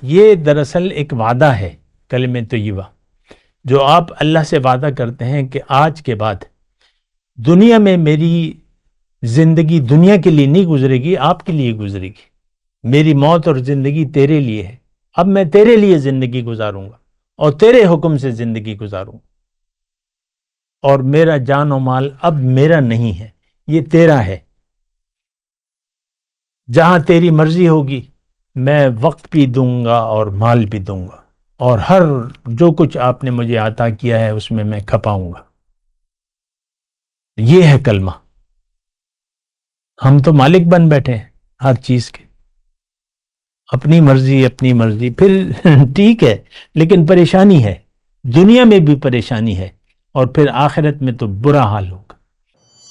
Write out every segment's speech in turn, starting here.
یہ دراصل ایک وعدہ ہے، کلمہ طیبہ، جو آپ اللہ سے وعدہ کرتے ہیں کہ آج کے بعد دنیا میں میری زندگی دنیا کے لیے نہیں گزرے گی، آپ کے لیے گزرے گی۔ میری موت اور زندگی تیرے لیے ہے، اب میں تیرے لیے زندگی گزاروں گا اور تیرے حکم سے زندگی گزاروں گا، اور میرا جان و مال اب میرا نہیں ہے، یہ تیرا ہے۔ جہاں تیری مرضی ہوگی میں وقت بھی دوں گا اور مال بھی دوں گا، اور ہر جو کچھ آپ نے مجھے عطا کیا ہے اس میں کھپاؤں گا۔ یہ ہے کلمہ۔ ہم تو مالک بن بیٹھے ہیں ہر چیز کے، اپنی مرضی، پھر ٹھیک ہے، لیکن پریشانی ہے، دنیا میں بھی پریشانی ہے، اور پھر آخرت میں تو برا حال ہوگا۔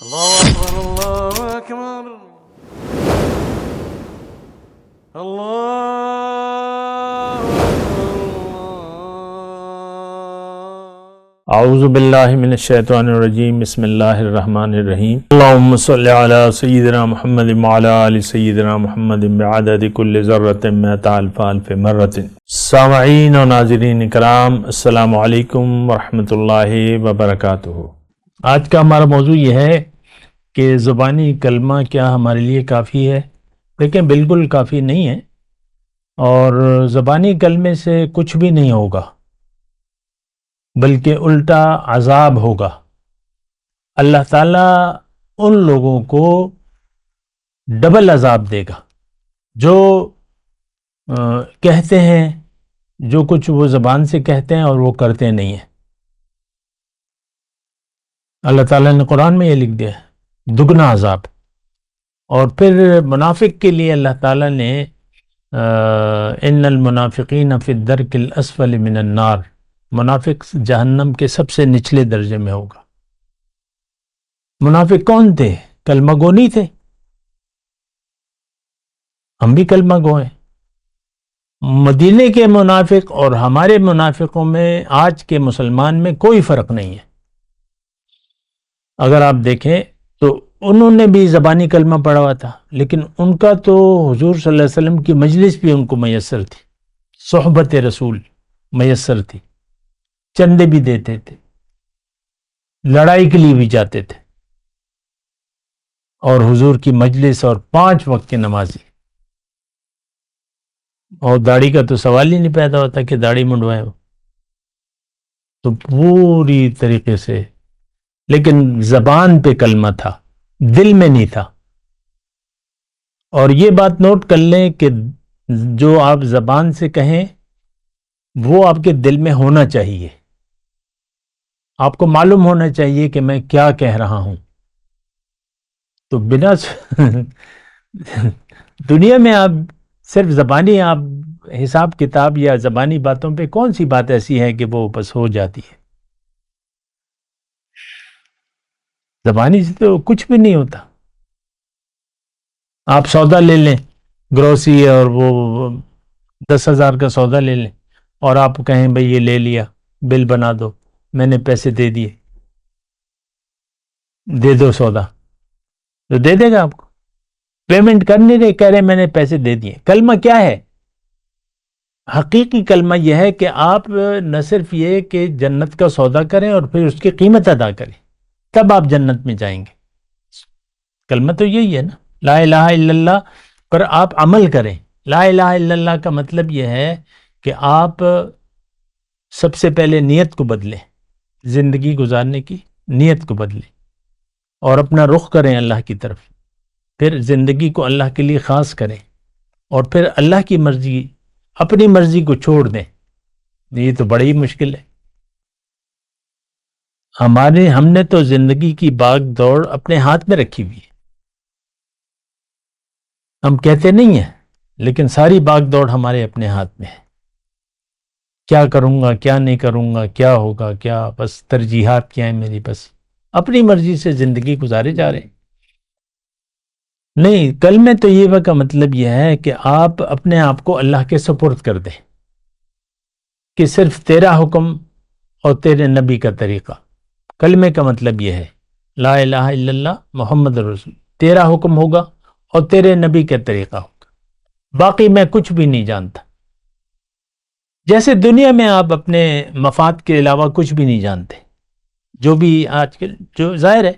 اللہ اکبر، اللہ اکبر، اللہ اعوذ باللہ من الشیطان الرجیم، بسم اللہ الرحمن الرحیم۔ اللہم صلی علی سیدنا محمد وعلی آل سیدنا محمد بعدد کل ذرۃ مئۃ الف الف مرۃ۔ سامعین و ناظرین کرام، السلام علیکم ورحمۃ اللہ وبرکاتہ۔ آج کا ہمارا موضوع یہ ہے کہ زبانی کلمہ کیا ہمارے لیے کافی ہے؟ دیکھیں، بالکل کافی نہیں ہے، اور زبانی کلمے سے کچھ بھی نہیں ہوگا، بلکہ الٹا عذاب ہوگا۔ اللہ تعالیٰ ان لوگوں کو ڈبل عذاب دے گا جو کہتے ہیں، جو کچھ وہ زبان سے کہتے ہیں اور وہ کرتے نہیں ہیں۔ اللہ تعالیٰ نے قرآن میں یہ لکھ دیا ہے، دگنا عذاب۔ اور پھر منافق کے لیے اللہ تعالیٰ نے ان المنافقین فی الدرک الاسفل من النار، منافق جہنم کے سب سے نچلے درجے میں ہوگا۔ منافق کون تھے؟ کلمہ گو نہیں تھے؟ ہم بھی کلمہ گو ہیں۔ مدینے کے منافق اور ہمارے منافقوں میں آج کے مسلمان میں کوئی فرق نہیں ہے۔ اگر آپ دیکھیں تو انہوں نے بھی زبانی کلمہ پڑھا ہوا تھا، لیکن ان کا تو حضور صلی اللہ علیہ وسلم کی مجلس بھی ان کو میسر تھی، صحبت رسول میسر تھی، چندے بھی دیتے تھے، لڑائی کے لیے بھی جاتے تھے، اور حضور کی مجلس اور 5 وقت کی نمازی، اور داڑھی کا تو سوال ہی نہیں پیدا ہوتا کہ داڑھی منڈوائے ہو، تو پوری طریقے سے۔ لیکن زبان پہ کلمہ تھا، دل میں نہیں تھا۔ اور یہ بات نوٹ کر لیں کہ جو آپ زبان سے کہیں وہ آپ کے دل میں ہونا چاہیے، آپ کو معلوم ہونا چاہیے کہ میں کیا کہہ رہا ہوں۔ تو بنا دنیا میں آپ صرف زبانی آپ حساب کتاب یا زبانی باتوں پہ کون سی بات ایسی ہے کہ وہ بس ہو جاتی ہے؟ زبانی سے تو کچھ بھی نہیں ہوتا۔ آپ سودا لے لیں، گروسری، اور وہ 10,000 کا سودا لے لیں، اور آپ کہیں بھئی یہ لے لیا، بل بنا دو، میں نے پیسے دے دیے، دے دو سودا، تو دے دے گا آپ کو۔ پیمنٹ کر نہیں رہے، کہہ رہے میں نے پیسے دے دیے۔ کلمہ کیا ہے؟ حقیقی کلمہ یہ ہے کہ آپ نہ صرف یہ کہ جنت کا سودا کریں اور پھر اس کی قیمت ادا کریں، تب آپ جنت میں جائیں گے۔ کلمہ تو یہی ہے نا، لا الہ الا اللہ پر آپ عمل کریں۔ لا الہ الا اللہ کا مطلب یہ ہے کہ آپ سب سے پہلے نیت کو بدلیں، زندگی گزارنے کی نیت کو بدلیں، اور اپنا رخ کریں اللہ کی طرف، پھر زندگی کو اللہ کے لیے خاص کریں، اور پھر اللہ کی مرضی، اپنی مرضی کو چھوڑ دیں۔ یہ تو بڑی مشکل ہے۔ ہم نے تو زندگی کی باغ دوڑ اپنے ہاتھ میں رکھی ہوئی ہے، ہم کہتے نہیں ہیں، لیکن ساری باغ دوڑ ہمارے اپنے ہاتھ میں ہے۔ کیا کروں گا، کیا نہیں کروں گا، کیا ہوگا، کیا، بس ترجیحات کیا ہیں میری، بس اپنی مرضی سے زندگی گزارے جا رہے ہیں۔ نہیں، کلمہ طیبہ کا مطلب یہ ہے کہ آپ اپنے آپ کو اللہ کے سپرد کر دیں، کہ صرف تیرا حکم اور تیرے نبی کا طریقہ۔ کلمے کا مطلب یہ ہے لا الہ الا اللہ محمد رسول، تیرا حکم ہوگا اور تیرے نبی کا طریقہ ہوگا، باقی میں کچھ بھی نہیں جانتا۔ جیسے دنیا میں آپ اپنے مفاد کے علاوہ کچھ بھی نہیں جانتے، جو بھی آج کل جو ظاہر ہے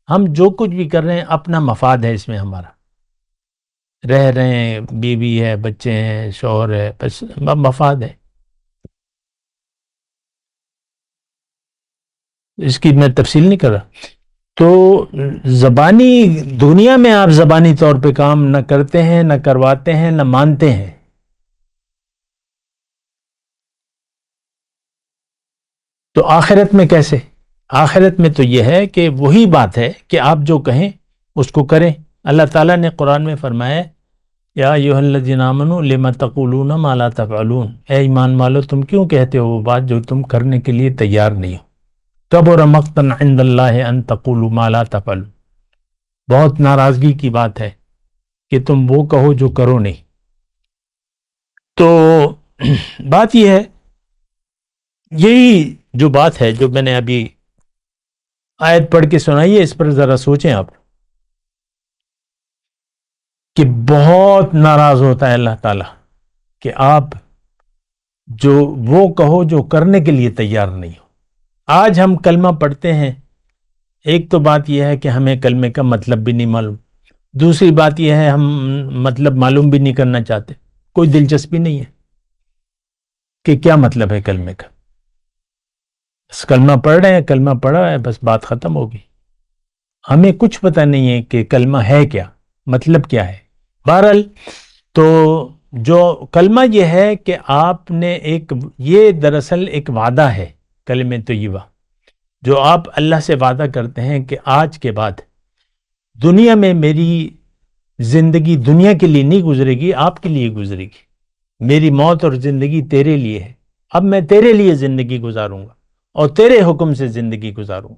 ہم جو کچھ بھی کر رہے ہیں اپنا مفاد ہے اس میں، ہمارا رہ رہے ہیں، بیوی ہے، بچے ہیں، شوہر ہے، بس مفاد ہے. اس کی میں تفصیل نہیں کر رہا. تو زبانی دنیا میں آپ زبانی طور پہ کام نہ کرتے ہیں، نہ کرواتے ہیں، نہ مانتے ہیں. تو آخرت میں کیسے؟ آخرت میں تو یہ ہے کہ وہی بات ہے کہ آپ جو کہیں اس کو کریں. اللہ تعالیٰ نے قرآن میں فرمایا یا ایھا الذین آمنوا لم تقولون ما لا تفعلون، اے ایمان والو تم کیوں کہتے ہو وہ بات جو تم کرنے کے لیے تیار نہیں ہو. کبر مقتا عند اللہ ان تقولوا ما لا تفعلون، بہت ناراضگی کی بات ہے کہ تم وہ کہو جو کرو نہیں. تو بات یہ ہے، یہی جو بات ہے جو میں نے ابھی آیت پڑھ کے سنائی ہے، اس پر ذرا سوچیں آپ کہ بہت ناراض ہوتا ہے اللہ تعالیٰ کہ آپ جو وہ کہو جو کرنے کے لیے تیار نہیں ہو. آج ہم کلمہ پڑھتے ہیں، ایک تو بات یہ ہے کہ ہمیں کلمے کا مطلب بھی نہیں معلوم، دوسری بات یہ ہے ہم مطلب معلوم بھی نہیں کرنا چاہتے، کوئی دلچسپی نہیں ہے کہ کیا مطلب ہے کلمے کا. بس کلمہ پڑھ رہے ہیں، کلمہ پڑھا ہے، بس بات ختم ہوگی. ہمیں کچھ پتہ نہیں ہے کہ کلمہ ہے کیا، مطلب کیا ہے. بہرحال تو جو کلمہ یہ ہے کہ آپ نے یہ دراصل ایک وعدہ ہے، کلمہ طیبہ جو آپ اللہ سے وعدہ کرتے ہیں کہ آج کے بعد دنیا میں میری زندگی دنیا کے لیے نہیں گزرے گی، آپ کے لیے گزرے گی. میری موت اور زندگی تیرے لیے ہے، اب میں تیرے لیے زندگی گزاروں گا اور تیرے حکم سے زندگی گزاروں گا،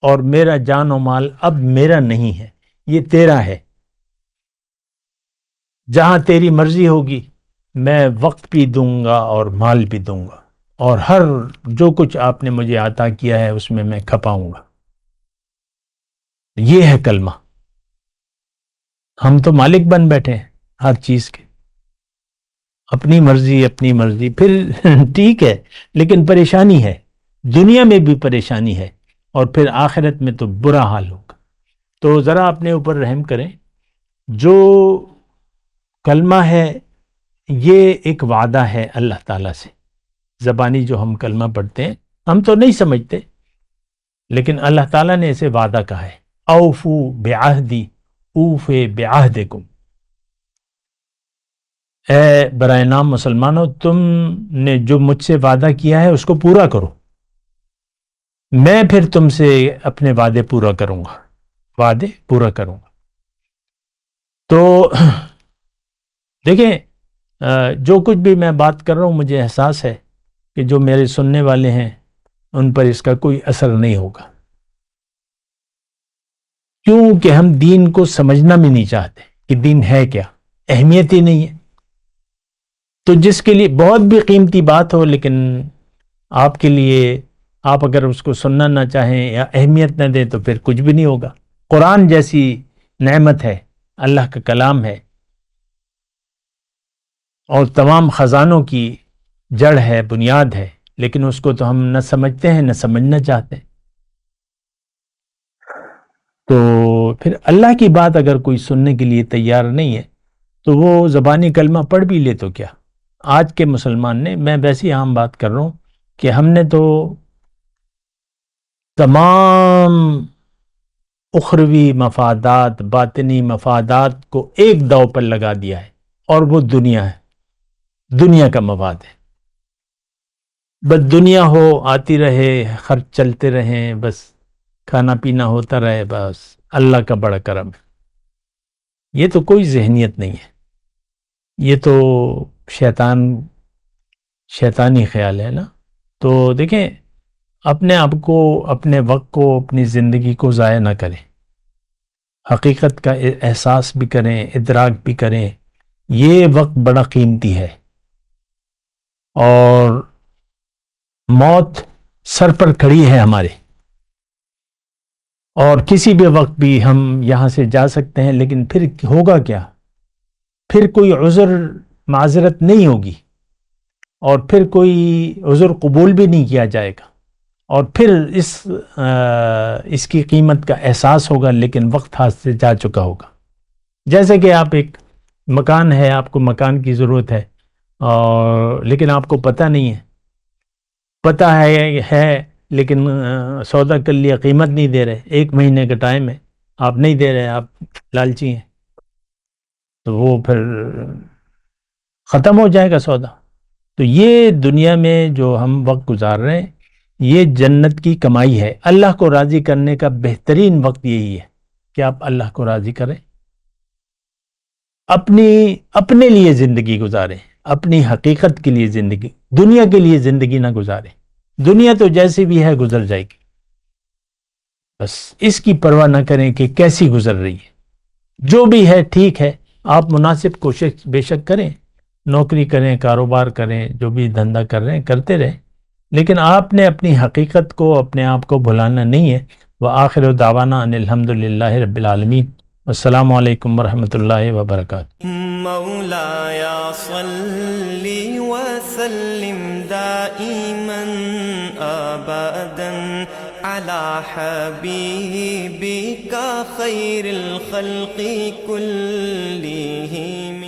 اور میرا جان و مال اب میرا نہیں ہے، یہ تیرا ہے. جہاں تیری مرضی ہوگی میں وقت بھی دوں گا اور مال بھی دوں گا، اور ہر جو کچھ آپ نے مجھے عطا کیا ہے اس میں کھپاؤں گا. یہ ہے کلمہ. ہم تو مالک بن بیٹھے ہیں ہر چیز کے، اپنی مرضی اپنی مرضی. پھر ٹھیک ہے، لیکن پریشانی ہے، دنیا میں بھی پریشانی ہے، اور پھر آخرت میں تو برا حال ہوگا. تو ذرا اپنے اوپر رحم کریں. جو کلمہ ہے یہ ایک وعدہ ہے اللہ تعالیٰ سے. زبانی جو ہم کلمہ پڑھتے ہیں ہم تو نہیں سمجھتے، لیکن اللہ تعالیٰ نے اسے وعدہ کہا ہے. اوفو بعہدی اوف بعہدکم، اے برائے نام مسلمانوں تم نے جو مجھ سے وعدہ کیا ہے اس کو پورا کرو، میں پھر تم سے اپنے وعدے پورا کروں گا، وعدے پورا کروں گا. تو دیکھیں جو کچھ بھی میں بات کر رہا ہوں مجھے احساس ہے کہ جو میرے سننے والے ہیں ان پر اس کا کوئی اثر نہیں ہوگا، کیونکہ ہم دین کو سمجھنا بھی نہیں چاہتے کہ دین ہے کیا، اہمیت ہی نہیں ہے. تو جس کے لیے بہت بھی قیمتی بات ہو لیکن آپ کے لیے آپ اگر اس کو سننا نہ چاہیں یا اہمیت نہ دیں تو پھر کچھ بھی نہیں ہوگا. قرآن جیسی نعمت ہے، اللہ کا کلام ہے، اور تمام خزانوں کی جڑ ہے، بنیاد ہے، لیکن اس کو تو ہم نہ سمجھتے ہیں نہ سمجھنا چاہتے. تو پھر اللہ کی بات اگر کوئی سننے کے لیے تیار نہیں ہے تو وہ زبانی کلمہ پڑھ بھی لے تو کیا. آج کے مسلمان نے، میں ویسی عام بات کر رہا ہوں کہ ہم نے تو تمام اخروی مفادات باطنی مفادات کو ایک داؤ پر لگا دیا ہے، اور وہ دنیا ہے، دنیا کا مفاد ہے. بس دنیا ہو، آتی رہے، خرچ چلتے رہیں، بس کھانا پینا ہوتا رہے، بس اللہ کا بڑا کرم ہے. یہ تو کوئی ذہنیت نہیں ہے، یہ تو شیطانی خیال ہے نا. تو دیکھیں اپنے آپ کو، اپنے وقت کو، اپنی زندگی کو ضائع نہ کریں، حقیقت کا احساس بھی کریں، ادراک بھی کریں. یہ وقت بڑا قیمتی ہے، اور موت سر پر کھڑی ہے ہمارے، اور کسی بھی وقت بھی ہم یہاں سے جا سکتے ہیں. لیکن پھر ہوگا کیا؟ پھر کوئی عذر معذرت نہیں ہوگی. اور پھر کوئی عذر قبول بھی نہیں کیا جائے گا، اور پھر اس کی قیمت کا احساس ہوگا، لیکن وقت ہاتھ سے جا چکا ہوگا۔ جیسے کہ آپ ایک مکان ہے، آپ کو مکان کی ضرورت ہے، اور لیکن آپ کو پتہ نہیں ہے، پتہ ہے لیکن سودا کر لیا، قیمت نہیں دے رہے، 1 مہینے کا ٹائم ہے، آپ نہیں دے رہے، آپ لالچی ہیں، تو وہ پھر ختم ہو جائے گا سودا۔ تو یہ دنیا میں جو ہم وقت گزار رہے ہیں، یہ جنت کی کمائی ہے۔ اللہ کو راضی کرنے کا بہترین وقت یہی ہے کہ آپ اللہ کو راضی کریں، اپنے لیے زندگی گزاریں، اپنی حقیقت کے لیے زندگی، دنیا کے لیے زندگی نہ گزاریں۔ دنیا تو جیسی بھی ہے گزر جائے گی، بس اس کی پرواہ نہ کریں کہ کیسی گزر رہی ہے، جو بھی ہے ٹھیک ہے۔ آپ مناسب کوشش بے شک کریں، نوکری کریں، کاروبار کریں، جو بھی دھندا کر رہے ہیں کرتے رہیں، لیکن آپ نے اپنی حقیقت کو، اپنے آپ کو بھلانا نہیں ہے۔ وآخر دعوانا ان الحمدللہ رب العالمین۔ السلام علیکم ورحمۃ اللہ وبرکاتہ۔ مولاي صل وسلم دائما ابدا على حبيبك خير الخلق كلهم